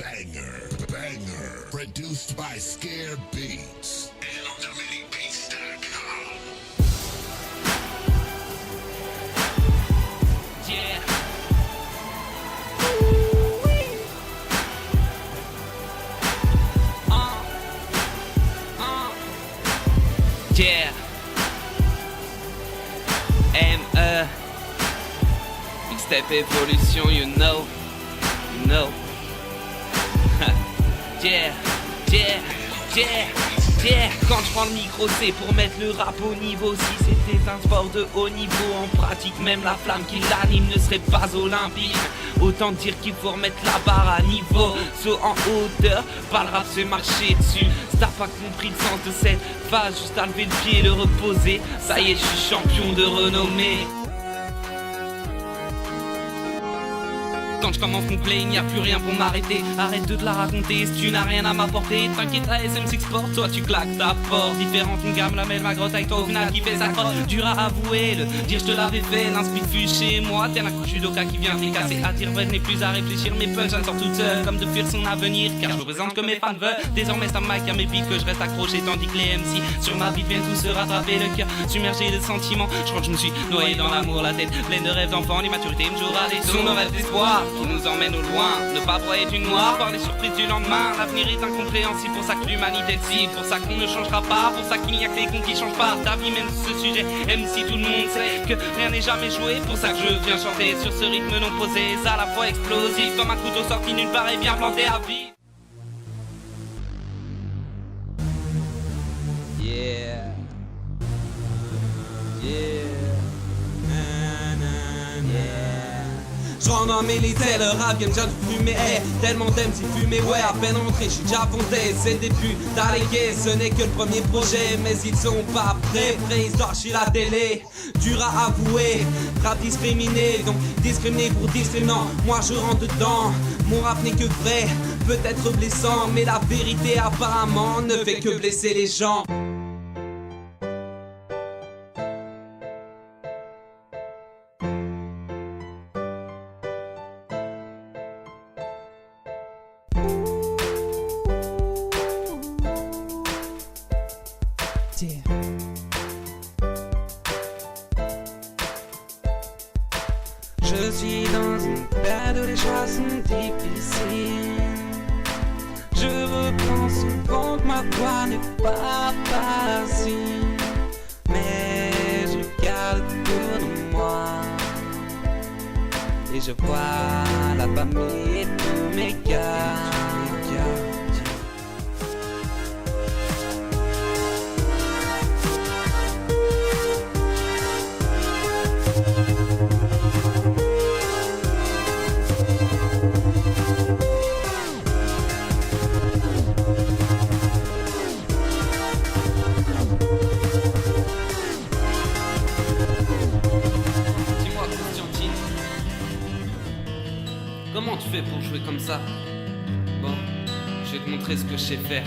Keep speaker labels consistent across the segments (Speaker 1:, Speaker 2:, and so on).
Speaker 1: banger, produced by Scare Beats and on DominiCBeats.com.
Speaker 2: Yeah. Yeah. M.E. Mixtape Evolution, you know. Yeah, yeah, yeah, yeah. Quand je prends le micro, c'est pour mettre le rap au niveau. Si c'était un sport de haut niveau, en pratique, même la flamme qui l'anime ne serait pas olympique. Autant dire qu'il faut remettre la barre à niveau. Saut en hauteur, pas le rap se marcher dessus. Si t'as pas compris le sens de cette phase, juste à lever le pied et le reposer. Ça y est, je suis champion de renommée. Quand je commence mon play, il n'y a plus rien pour m'arrêter. Arrête de te la raconter si tu n'as rien à m'apporter. T'inquiète, à SM6 Sport, toi tu claques ta porte. Différente, une gamme, la mêle, ma grotte avec toi au final qui fait sa crotte. Dur à avouer, le dire je te l'avais fait. L'inspire fut chez moi, tiens la couche judoka qui vient fricasser. À dire vrai, je n'ai plus à réfléchir. Mes punchs, j'en sors toute seule, comme de fuir son avenir. Car je représente que mes fans veulent. Désormais c'est un mic à mes beats que je reste accroché. Tandis que les MC sur ma vie viennent tous se rattraper. Le cœur submergé de sentiments. Je crois que je me suis noyé dans l'amour, la tête pleine de rêves d'enfants. L'immaturité me jouera des sons, nos rêves d'espoir qui nous emmène au loin, ne pas broyer du noir, voir les surprises du lendemain. L'avenir est incompréhensible, pour ça que l'humanité est cible, pour ça qu'on ne changera pas, pour ça qu'il n'y a que les cons qui changent pas d'avis, même sur ce sujet, même si tout le monde sait que rien n'est jamais joué. Pour ça que je viens chanter sur ce rythme non posé, à la fois explosif, comme un couteau sorti nulle part et bien planté à vie. Yeah, yeah. Je rentre dans mes listes, le rap game, j'ai fumé, hey, tellement d'aime si fumé, ouais, à peine rentré, je suis déjà fondé, c'est le début, d'alléguer, ce n'est que le premier projet, mais ils sont pas prêts, préhistoire, je suis la télé, dur à avouer, rap discriminé, donc discriminé pour discriminant, moi je rentre dedans, mon rap n'est que vrai, peut-être blessant, mais la vérité apparemment ne fait que blesser les gens. Je suis dans une période où les choix sont difficiles. Je reprends souvent que ma voix n'est pas facile, mais je garde autour de moi et je vois la famille et tous mes gars. Comment tu fais pour jouer comme ça? Bon, je vais te montrer ce que je sais faire.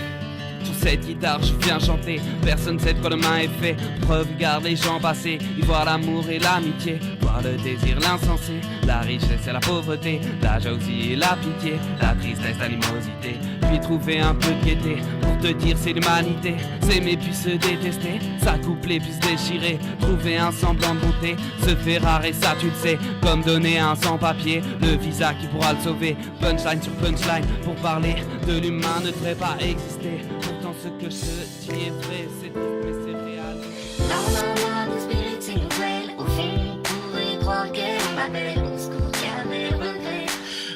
Speaker 2: Sur cette guitare je viens chanter, personne sait de quoi demain est fait. Preuve, garde les gens passer, y voir l'amour et l'amitié, voir le désir, l'insensé, la richesse et la pauvreté, la jalousie et la pitié, la tristesse, l'animosité. Puis trouver un peu de gaieté, pour te dire c'est l'humanité. S'aimer puis se détester, s'accoupler puis se déchirer, trouver un semblant de bonté, se faire rare et ça tu le sais. Comme donner un sans-papier, le visa qui pourra le sauver. Punchline sur punchline, pour parler de l'humain ne devrait pas exister. Pourtant ce que je dis est vrai, c'est tout, mais c'est réaliste.
Speaker 3: La des spirits nouvelles, au fond, pour y croire qu'elle m'appelle. On se court qu'à mes regrets,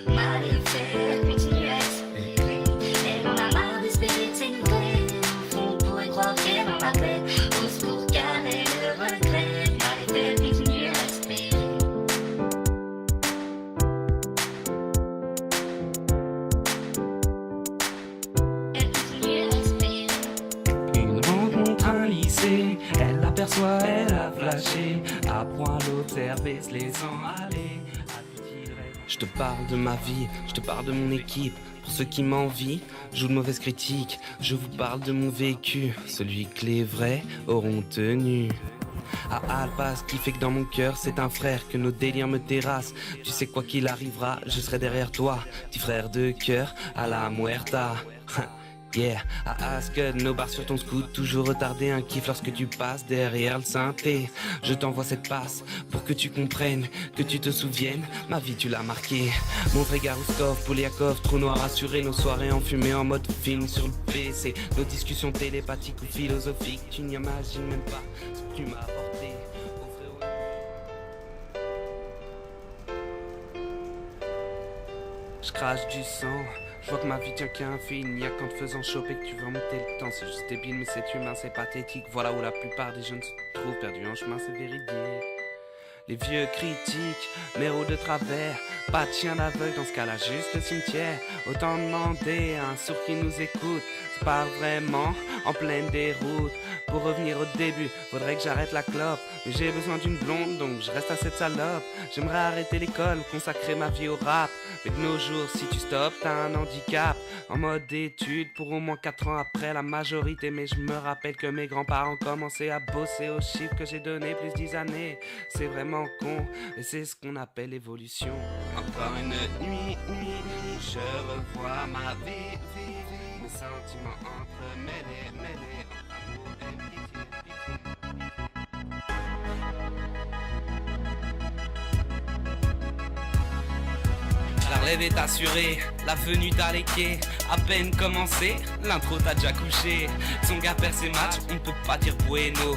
Speaker 3: mal fait, continue à espérer. Elle en a marre des spirits nouvelles, au fond, pour y croire qu'elle m'appelle. On se court qu'à mes regrets, mal fait, continue à espérer.
Speaker 2: Elle l'aperçoit, elle a flashé, apprend à l'observer, se laissant aller. Je te parle de ma vie, je te parle de mon équipe. Pour ceux qui m'envient, jouent de mauvaises critiques. Je vous parle de mon vécu, celui que les vrais auront tenu. à Alpa, ce qui fait que dans mon cœur c'est un frère, que nos délires me terrassent. Tu sais quoi qu'il arrivera, je serai derrière toi, petit frère de cœur à la muerta. Yeah, à Ascot, nos bars sur ton scoot, toujours retardé, un kiff lorsque tu passes derrière le synthé. Je t'envoie cette passe pour que tu comprennes, que tu te souviennes, ma vie tu l'as marqué. Mon vrai Garouskov, Poliakov, trop noir assuré, nos soirées enfumées en mode film sur le PC. Nos discussions télépathiques ou philosophiques, tu n'imagines même pas ce que tu m'as apporté. Je crache du sang. Je vois que ma vie tient qu'à un fil, il n'y a qu'en te faisant choper que tu veux remonter le temps. C'est juste débile mais c'est humain, c'est pathétique. Voilà où la plupart des jeunes se trouvent perdus en chemin, c'est véridique. Les vieux critiques, méros de travers, pas de chien d'aveugle dans ce cas-là, juste le cimetière. Autant demander à un sourd qui nous écoute, c'est pas vraiment en pleine déroute. Pour revenir au début, faudrait que j'arrête la clope, mais j'ai besoin d'une blonde donc je reste à cette salope. J'aimerais arrêter l'école, consacrer ma vie au rap, mais de nos jours si tu stops t'as un handicap. En mode études pour au moins 4 ans après la majorité, mais je me rappelle que mes grands-parents commençaient à bosser aux chiffres que j'ai donné plus 10 années. C'est vraiment con, et c'est ce qu'on appelle l'évolution. Encore une nuit, je revois ma vie, mes sentiments entremêlés, entre amour et pitié. La relève est assurée, la venue t'a léqué, à peine commencé, l'intro t'a déjà couché. Son gars perd ses matchs, on ne peut pas dire bueno.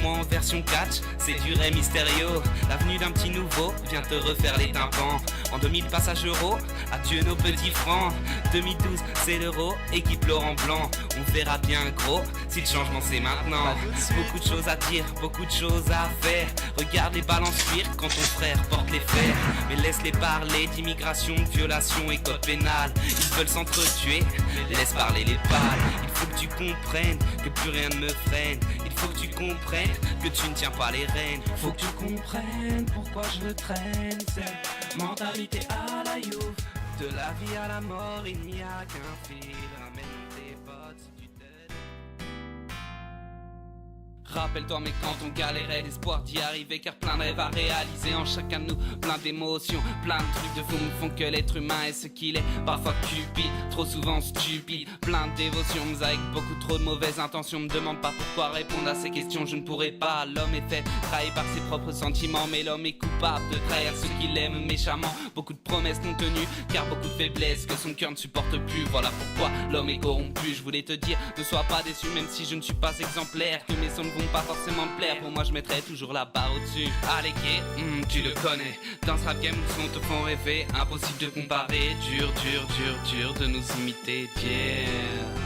Speaker 2: Moi en version catch, c'est du Rey Mysterio. La venue d'un petit nouveau vient te refaire les tympans. En 2000 passage euro, adieu nos petits francs. 2012 c'est l'euro, équipe Laurent Blanc. On verra bien gros, si le changement c'est maintenant. Beaucoup de choses à dire, beaucoup de choses à faire. Regarde les balances fuir quand ton frère porte les fers. Mais laisse-les parler d'immigration, de violation et code pénal. Ils veulent s'entretuer, laisse parler les balles. Il faut que tu comprennes que plus rien ne me freine. Il faut que tu comprennes que tu ne tiens pas les rênes. Faut que tu comprennes pourquoi je traîne cette mentalité à la youth. De la vie à la mort, il n'y a qu'un fil. Ramène tes potes si tu te... Rappelle-toi mais quand on galérait, l'espoir d'y arriver, car plein de rêves à réaliser en chacun de nous, plein d'émotions, plein de trucs de fou me font que l'être humain est ce qu'il est, parfois cupide, trop souvent stupide, plein de dévotions, mais avec beaucoup trop de mauvaises intentions. Me demande pas pourquoi répondre à ces questions, je ne pourrais pas. L'homme est fait, trahi par ses propres sentiments, mais l'homme est coupable de trahir ceux qu'il aime méchamment. Beaucoup de promesses non tenues, car beaucoup de faiblesses que son cœur ne supporte plus. Voilà pourquoi l'homme est corrompu. Je voulais te dire, ne sois pas déçu même si je ne suis pas exemplaire, que mes sons ne vont pas forcément me plaire. Pour moi je mettrai toujours la barre au-dessus. Allégué, tu le connais. Dans ce rap game les sons te font rêver. Impossible de comparer. Dur de nous imiter, yeah.